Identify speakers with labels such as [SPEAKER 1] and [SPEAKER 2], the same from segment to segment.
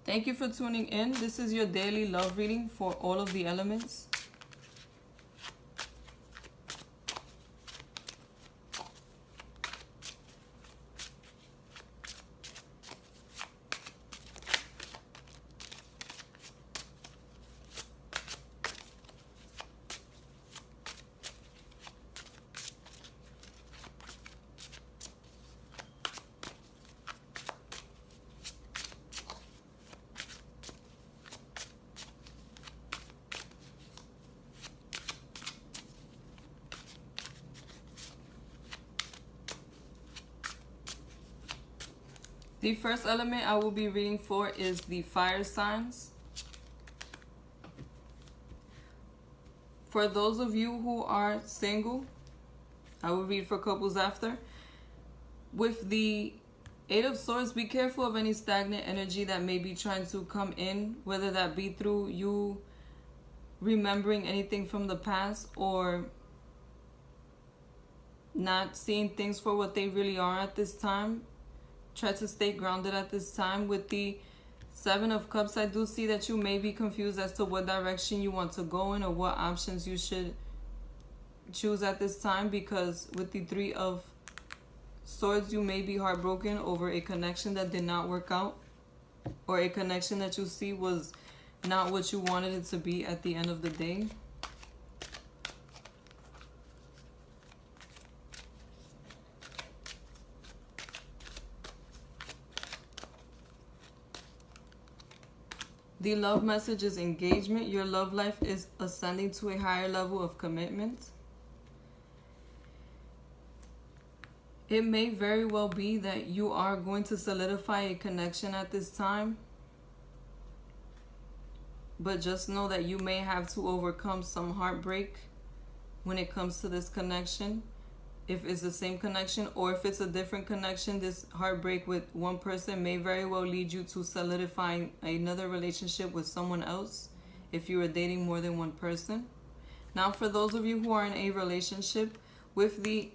[SPEAKER 1] Thank you for tuning in. This is your daily love reading for all of the elements. The first element I will be reading for is the fire signs. For those of you who are single, I will read for couples after. With the Eight of Swords, be careful of any stagnant energy that may be trying to come in, whether that be through you remembering anything from the past or not seeing things for what they really are at this time. Try to stay grounded at this time. With the Seven of Cups, I do see that you may be confused as to what direction you want to go in or what options you should choose at this time, because with the Three of Swords, you may be heartbroken over a connection that did not work out, or a connection that you see was not what you wanted it to be at the end of the day. The love message is engagement. Your love life is ascending to a higher level of commitment. It may very well be that you are going to solidify a connection at this time. But just know that you may have to overcome some heartbreak when it comes to this connection. If it's the same connection or if it's a different connection, this heartbreak with one person may very well lead you to solidifying another relationship with someone else if you are dating more than one person. Now, for those of you who are in a relationship, with the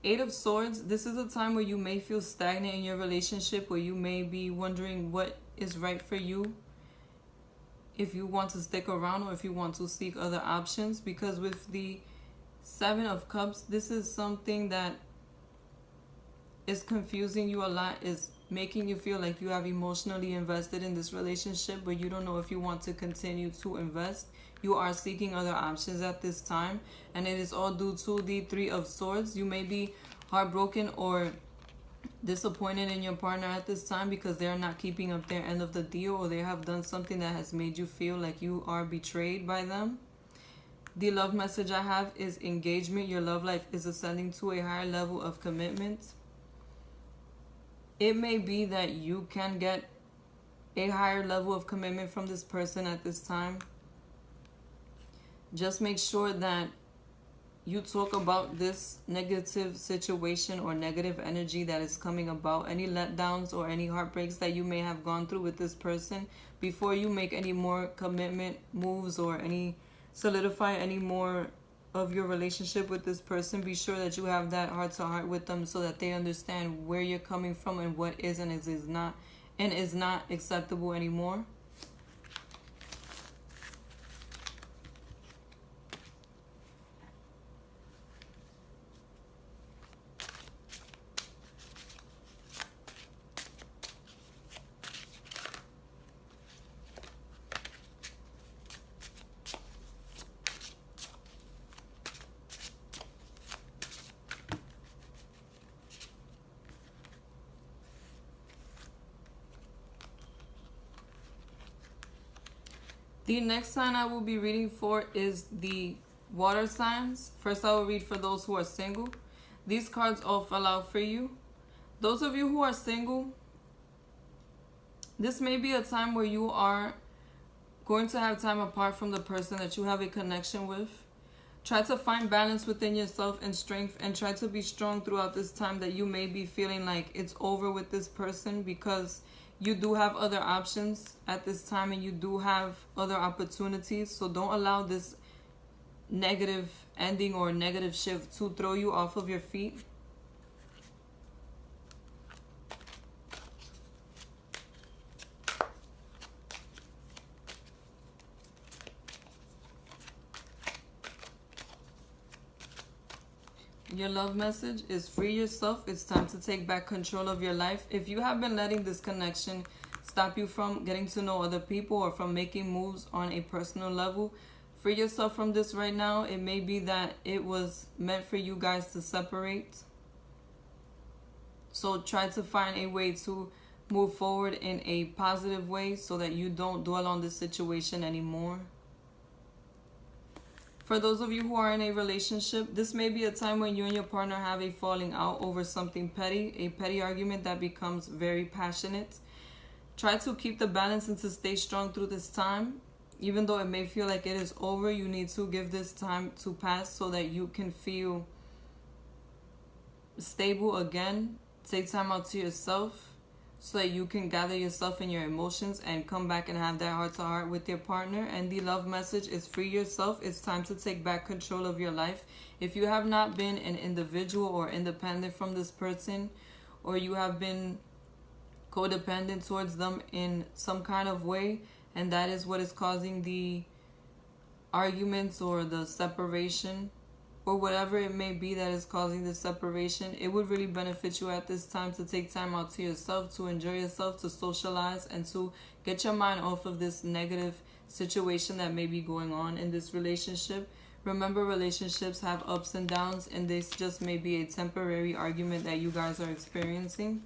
[SPEAKER 1] Eight of Swords, this is a time where you may feel stagnant in your relationship, where you may be wondering what is right for you, if you want to stick around or if you want to seek other options. Because with the Seven of Cups, this is something that is confusing you a lot, is making you feel like you have emotionally invested in this relationship, but you don't know if you want to continue to invest. You are seeking other options at this time, and it is all due to the Three of Swords. You may be heartbroken or disappointed in your partner at this time because they're not keeping up their end of the deal, or they have done something that has made you feel like you are betrayed by them. The love message I have is engagement. Your love life is ascending to a higher level of commitment. It may be that you can get a higher level of commitment from this person at this time. Just make sure that you talk about this negative situation or negative energy that is coming about, any letdowns or any heartbreaks that you may have gone through with this person, before you make any more commitment moves or solidify any more of your relationship with this person. Be sure that you have that heart to heart with them so that they understand where you're coming from and what is and is not acceptable anymore. The next sign I will be reading for is the water signs. First, I will read for those who are single. These cards all fell out for you. Those of you who are single, this may be a time where you are going to have time apart from the person that you have a connection with. Try to find balance within yourself and strength, and try to be strong throughout this time that you may be feeling like it's over with this person, because you do have other options at this time and you do have other opportunities. So don't allow this negative ending or negative shift to throw you off of your feet. Your love message is free yourself. It's time to take back control of your life. If you have been letting this connection stop you from getting to know other people or from making moves on a personal level, free yourself from this right now. It may be that it was meant for you guys to separate. So try to find a way to move forward in a positive way so that you don't dwell on this situation anymore. For those of you who are in a relationship, this may be a time when you and your partner have a falling out over something petty, a petty argument that becomes very passionate. Try to keep the balance and to stay strong through this time. Even though it may feel like it is over, you need to give this time to pass so that you can feel stable again. Take time out to yourself so that you can gather yourself and your emotions and come back and have that heart-to-heart with your partner. And the love message is free yourself. It's time to take back control of your life. If you have not been an individual or independent from this person, or you have been codependent towards them in some kind of way, and that is what is causing the arguments or the separation, or whatever it may be that is causing the separation, it would really benefit you at this time to take time out to yourself, to enjoy yourself, to socialize, and to get your mind off of this negative situation that may be going on in this relationship. Remember, relationships have ups and downs, and this just may be a temporary argument that you guys are experiencing.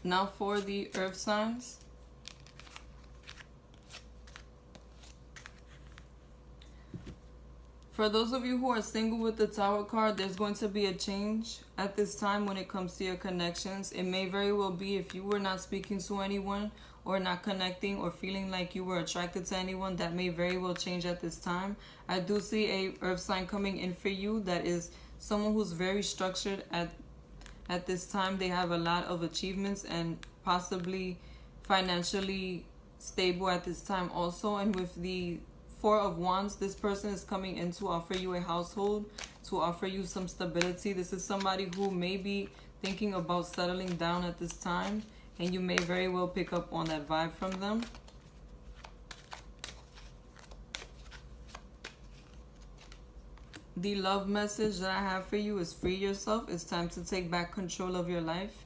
[SPEAKER 1] Now for the earth signs. For those of you who are single with the Tower card, there's going to be a change at this time when it comes to your connections. It may very well be if you were not speaking to anyone or not connecting or feeling like you were attracted to anyone, that may very well change at this time. I do see a earth sign coming in for you that is someone who's very structured at this time. They have a lot of achievements and possibly financially stable at this time also. And with the Four of Wands, this person is coming in to offer you a household, to offer you some stability. This is somebody who may be thinking about settling down at this time, and you may very well pick up on that vibe from them. The love message that I have for you is free yourself. It's time to take back control of your life.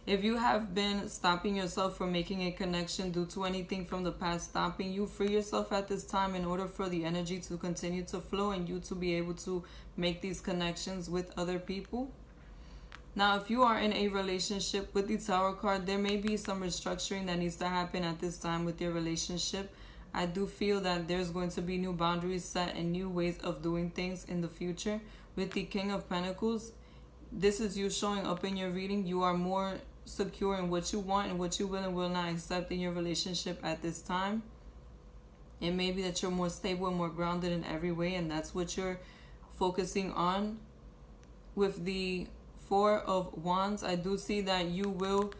[SPEAKER 1] If you have been stopping yourself from making a connection due to anything from the past stopping you, free yourself at this time in order for the energy to continue to flow and you to be able to make these connections with other people. Now, if you are in a relationship with the Tower card, there may be some restructuring that needs to happen at this time with your relationship. I do feel that there's going to be new boundaries set and new ways of doing things in the future. With the King of Pentacles, this is you showing up in your reading. You are more secure in what you want and what you will and will not accept in your relationship at this time. It may be that you're more stable and more grounded in every way, and that's what you're focusing on. With the Four of Wands, I do see that you will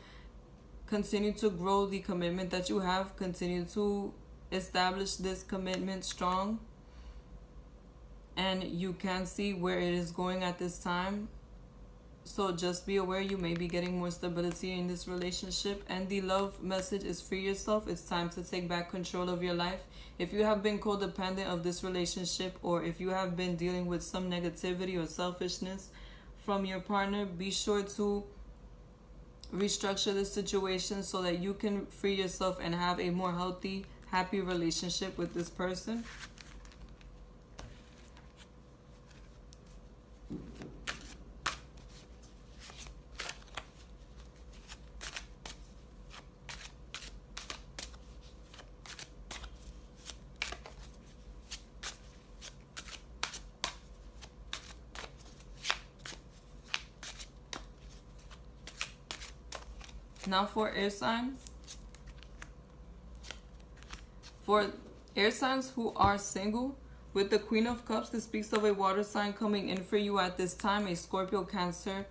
[SPEAKER 1] continue to grow the commitment that you have, continue to establish this commitment strong, and you can see where it is going at this time. So just be aware you may be getting more stability in this relationship. And the love message is free yourself. It's time to take back control of your life. If you have been codependent of this relationship, or if you have been dealing with some negativity or selfishness from your partner, be sure to restructure the situation so that you can free yourself and have a more healthy, happy relationship with this person. Now for air signs. For air signs who are single, with the Queen of Cups, this speaks of a water sign coming in for you at this time, a Scorpio, Cancer,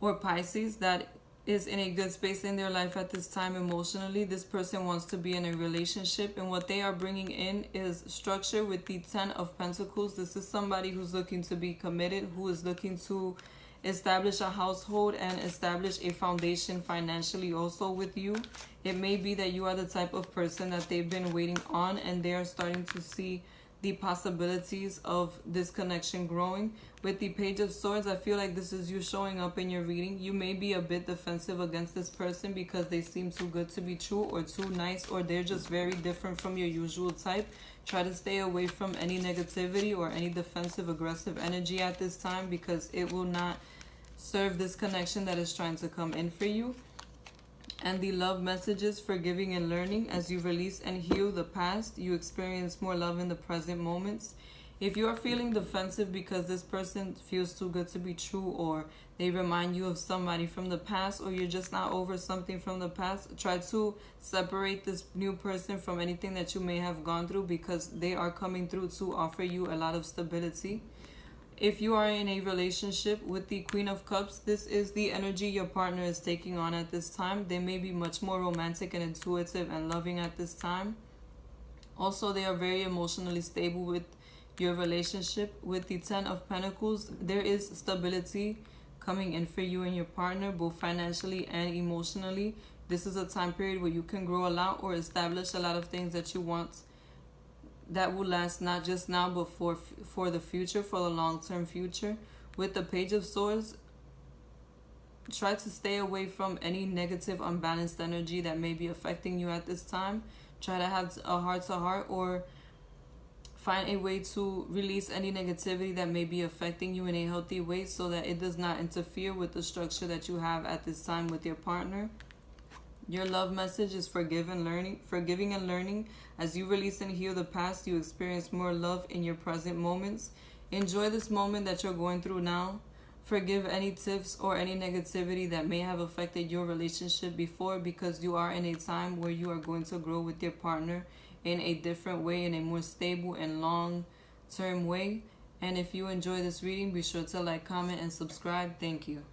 [SPEAKER 1] or Pisces that is in a good space in their life at this time emotionally. This person wants to be in a relationship, and what they are bringing in is structure with the 10 of Pentacles. This is somebody who's looking to be committed, who is looking to establish a household and establish a foundation financially also with you. It may be that you are the type of person that they've been waiting on, and they are starting to see the possibilities of this connection growing. With the Page of Swords, I feel like this is you showing up in your reading. You may be a bit defensive against this person because they seem too good to be true, or too nice, or they're just very different from your usual type. Try to stay away from any negativity or any defensive, aggressive energy at this time, because it will not serve this connection that is trying to come in for you. And the love messages: forgiving and learning. As you release and heal the past, you experience more love in the present moments. If you are feeling defensive because this person feels too good to be true, or they remind you of somebody from the past, or you're just not over something from the past, try to separate this new person from anything that you may have gone through, because they are coming through to offer you a lot of stability. If you are in a relationship with the Queen of Cups, this is the energy your partner is taking on at this time. They may be much more romantic and intuitive and loving at this time. Also, they are very emotionally stable with your relationship. With the 10 of Pentacles, there is stability coming in for you and your partner, both financially and emotionally. This is a time period where you can grow a lot or establish a lot of things that you want that will last not just now, but for the future, for the long-term future. With the Page of Swords, try to stay away from any negative, unbalanced energy that may be affecting you at this time. Try to have a heart-to-heart, or find a way to release any negativity that may be affecting you in a healthy way, so that it does not interfere with the structure that you have at this time with your partner. Your love message is forgiving and learning. As you release and heal the past, you experience more love in your present moments. Enjoy this moment that you're going through now. Forgive any tiffs or any negativity that may have affected your relationship before, because you are in a time where you are going to grow with your partner in a different way, in a more stable and long-term way. And if you enjoy this reading, be sure to like, comment, and subscribe. Thank you.